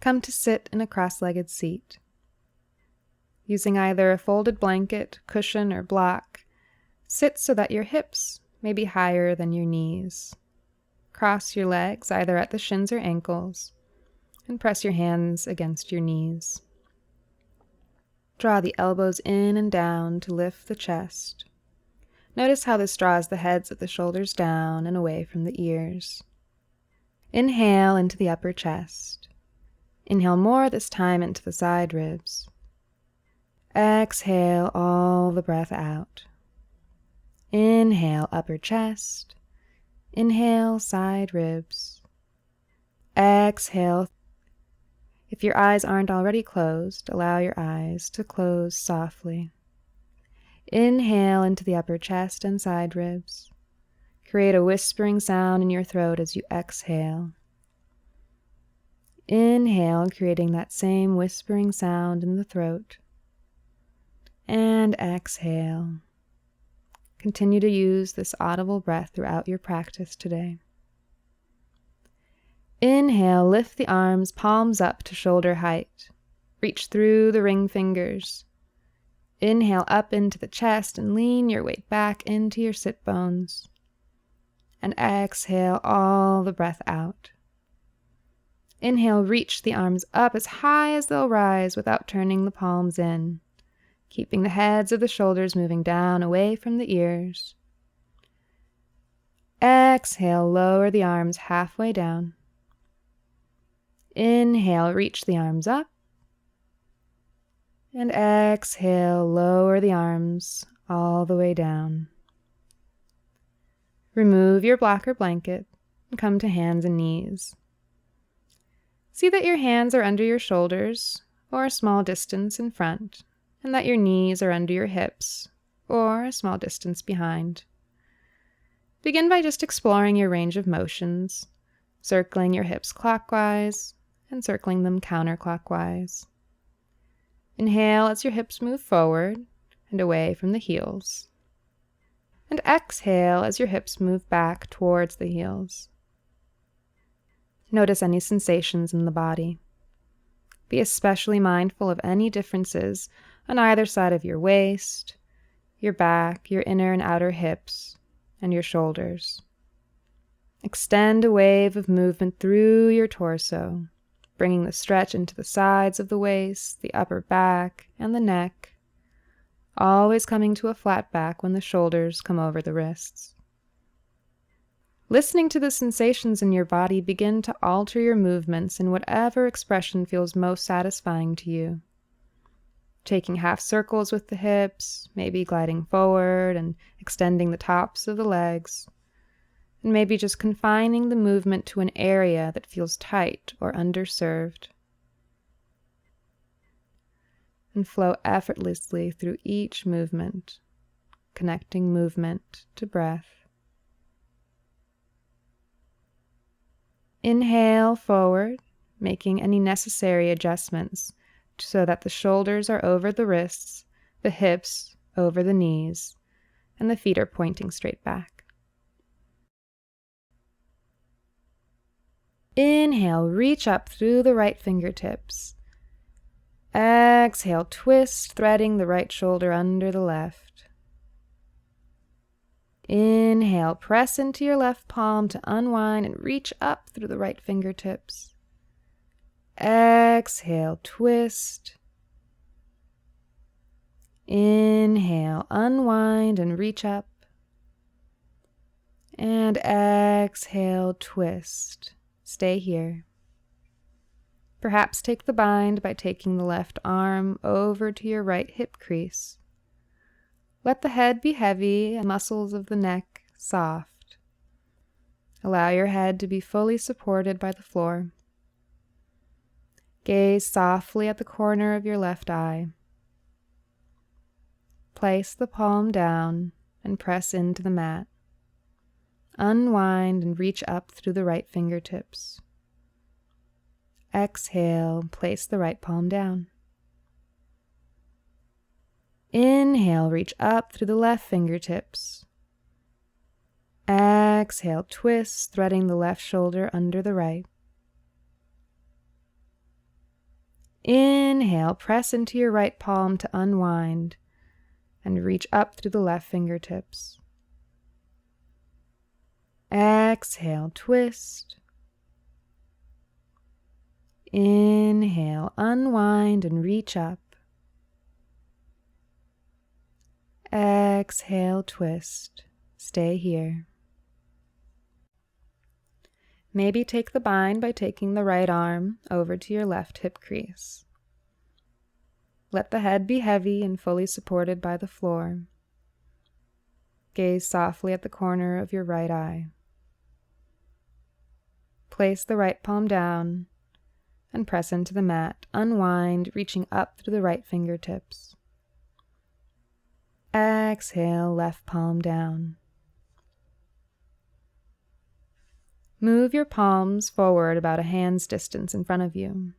come to sit in a cross-legged seat. Using either a folded blanket, cushion, or block, sit so that your hips may be higher than your knees. Cross your legs either at the shins or ankles, and press your hands against your knees. Draw the elbows in and down to lift the chest. Notice how this draws the heads of the shoulders down and away from the ears. Inhale into the upper chest. Inhale more this time into the side ribs. Exhale all the breath out. Inhale upper chest. Inhale side ribs. Exhale. If your eyes aren't already closed, allow your eyes to close softly. Inhale into the upper chest and side ribs. Create a whispering sound in your throat as you exhale. Inhale, creating that same whispering sound in the throat. And exhale. Continue to use this audible breath throughout your practice today. Inhale, lift the arms, palms up to shoulder height. Reach through the ring fingers. Inhale up into the chest and lean your weight back into your sit bones. And exhale all the breath out. Inhale, reach the arms up as high as they'll rise without turning the palms in, keeping the heads of the shoulders moving down away from the ears. Exhale, lower the arms halfway down. Inhale, reach the arms up. And exhale, lower the arms all the way down. Remove your block or blanket and come to hands and knees. See that your hands are under your shoulders or a small distance in front, and that your knees are under your hips or a small distance behind. Begin by just exploring your range of motions, circling your hips clockwise and circling them counterclockwise. Inhale as your hips move forward and away from the heels. And exhale as your hips move back towards the heels. Notice any sensations in the body. Be especially mindful of any differences on either side of your waist, your back, your inner and outer hips, and your shoulders. Extend a wave of movement through your torso, bringing the stretch into the sides of the waist, the upper back, and the neck, always coming to a flat back when the shoulders come over the wrists. Listening to the sensations in your body, begin to alter your movements in whatever expression feels most satisfying to you. Taking half circles with the hips, maybe gliding forward and extending the tops of the legs, and maybe just confining the movement to an area that feels tight or underserved. And flow effortlessly through each movement, connecting movement to breath. Inhale forward, making any necessary adjustments so that the shoulders are over the wrists, the hips over the knees, and the feet are pointing straight back. Inhale, reach up through the right fingertips. Exhale, twist, threading the right shoulder under the left. Inhale, press into your left palm to unwind and reach up through the right fingertips. Exhale, twist. Inhale, unwind and reach up. And exhale, twist. Stay here. Perhaps take the bind by taking the left arm over to your right hip crease. Let the head be heavy and muscles of the neck soft. Allow your head to be fully supported by the floor. Gaze softly at the corner of your left eye. Place the palm down and press into the mat. Unwind and reach up through the right fingertips. Exhale, place the right palm down. Inhale, reach up through the left fingertips. Exhale, twist, threading the left shoulder under the right. Inhale, press into your right palm to unwind and reach up through the left fingertips. Exhale, twist. Inhale, unwind and reach up. Exhale, twist. Stay here. Maybe take the bind by taking the right arm over to your left hip crease. Let the head be heavy and fully supported by the floor. Gaze softly at the corner of your right eye. Place the right palm down and press into the mat. Unwind, reaching up through the right fingertips. Exhale, left palm down. Move your palms forward about a hand's distance in front of you.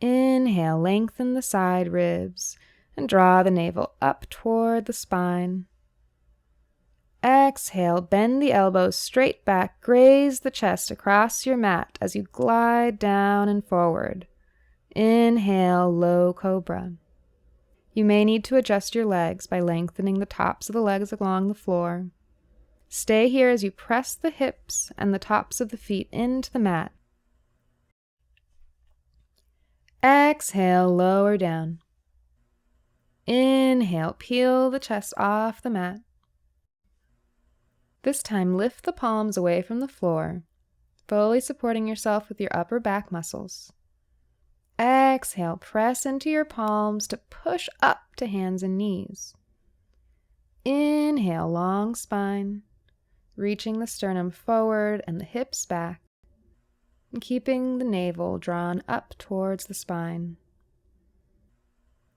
Inhale, lengthen the side ribs and draw the navel up toward the spine. Exhale, bend the elbows straight back, graze the chest across your mat as you glide down and forward. Inhale, low cobra. You may need to adjust your legs by lengthening the tops of the legs along the floor. Stay here as you press the hips and the tops of the feet into the mat. Exhale, lower down. Inhale, peel the chest off the mat. This time, lift the palms away from the floor, fully supporting yourself with your upper back muscles. Exhale, press into your palms to push up to hands and knees. Inhale, long spine, reaching the sternum forward and the hips back, and keeping the navel drawn up towards the spine.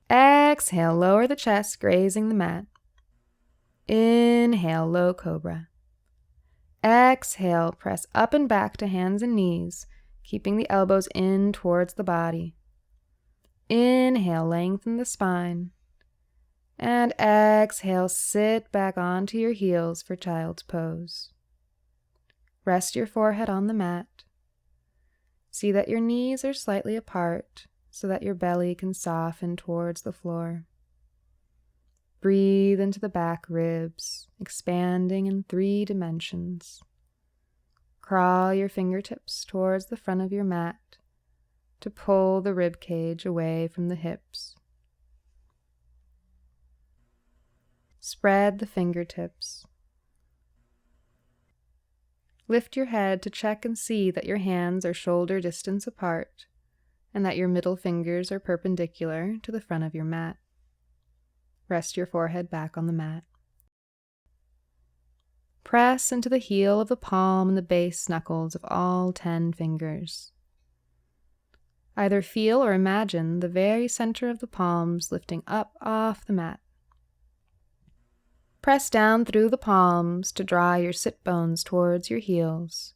Exhale, lower the chest, grazing the mat. Inhale, low cobra. Exhale, press up and back to hands and knees, keeping the elbows in towards the body. Inhale, lengthen the spine. And exhale, sit back onto your heels for child's pose. Rest your forehead on the mat. See that your knees are slightly apart so that your belly can soften towards the floor. Breathe into the back ribs, expanding in 3 dimensions. Crawl your fingertips towards the front of your mat to pull the rib cage away from the hips. Spread the fingertips. Lift your head to check and see that your hands are shoulder distance apart and that your middle fingers are perpendicular to the front of your mat. Rest your forehead back on the mat. Press into the heel of the palm and the base knuckles of all 10 fingers. Either feel or imagine the very center of the palms lifting up off the mat. Press down through the palms to draw your sit bones towards your heels.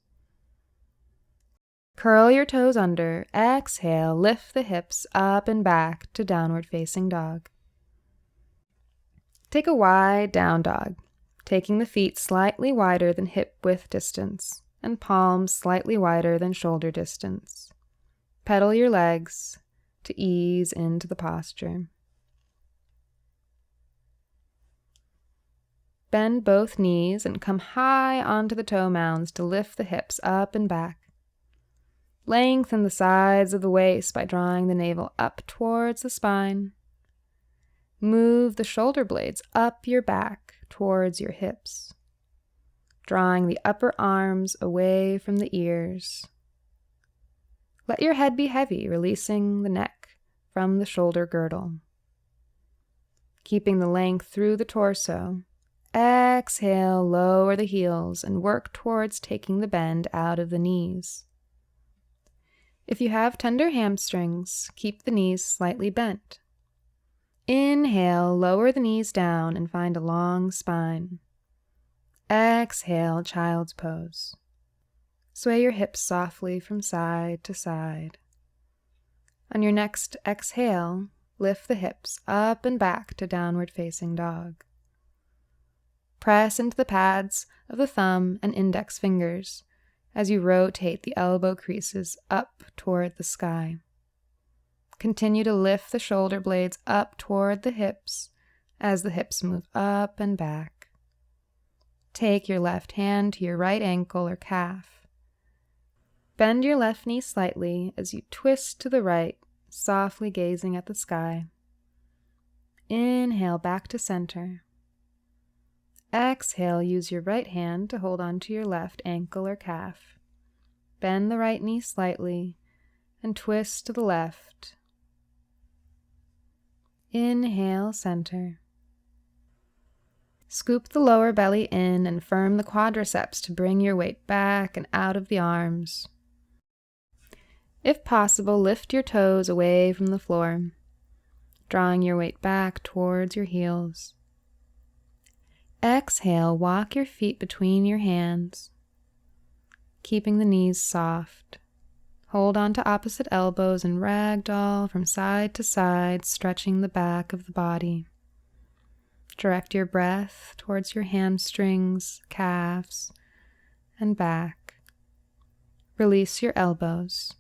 Curl your toes under. Exhale, lift the hips up and back to downward facing dog. Take a wide down dog, taking the feet slightly wider than hip width distance and palms slightly wider than shoulder distance. Pedal your legs to ease into the posture. Bend both knees and come high onto the toe mounds to lift the hips up and back. Lengthen the sides of the waist by drawing the navel up towards the spine. Move the shoulder blades up your back towards your hips, drawing the upper arms away from the ears. Let your head be heavy, releasing the neck from the shoulder girdle. Keeping the length through the torso, exhale, lower the heels and work towards taking the bend out of the knees. If you have tender hamstrings, keep the knees slightly bent. Inhale, lower the knees down and find a long spine. Exhale, child's pose. Sway your hips softly from side to side. On your next exhale, lift the hips up and back to downward facing dog. Press into the pads of the thumb and index fingers as you rotate the elbow creases up toward the sky. Continue to lift the shoulder blades up toward the hips as the hips move up and back. Take your left hand to your right ankle or calf. Bend your left knee slightly as you twist to the right, softly gazing at the sky. Inhale back to center. Exhale, use your right hand to hold onto your left ankle or calf. Bend the right knee slightly and twist to the left. Inhale, center. Scoop the lower belly in and firm the quadriceps to bring your weight back and out of the arms. If possible, lift your toes away from the floor, drawing your weight back towards your heels. Exhale, walk your feet between your hands, keeping the knees soft. Hold on to opposite elbows and ragdoll from side to side, stretching the back of the body. Direct your breath towards your hamstrings, calves, and back. Release your elbows.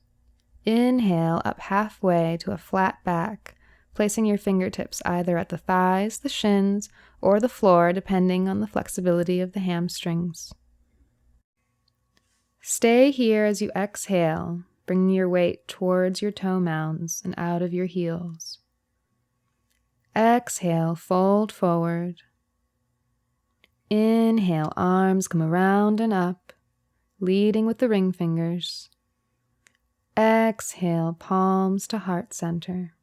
Inhale up halfway to a flat back, placing your fingertips either at the thighs, the shins, or the floor, depending on the flexibility of the hamstrings. Stay here as you exhale, bringing your weight towards your toe mounds and out of your heels. Exhale, fold forward. Inhale, arms come around and up, leading with the ring fingers. Exhale, palms to heart center.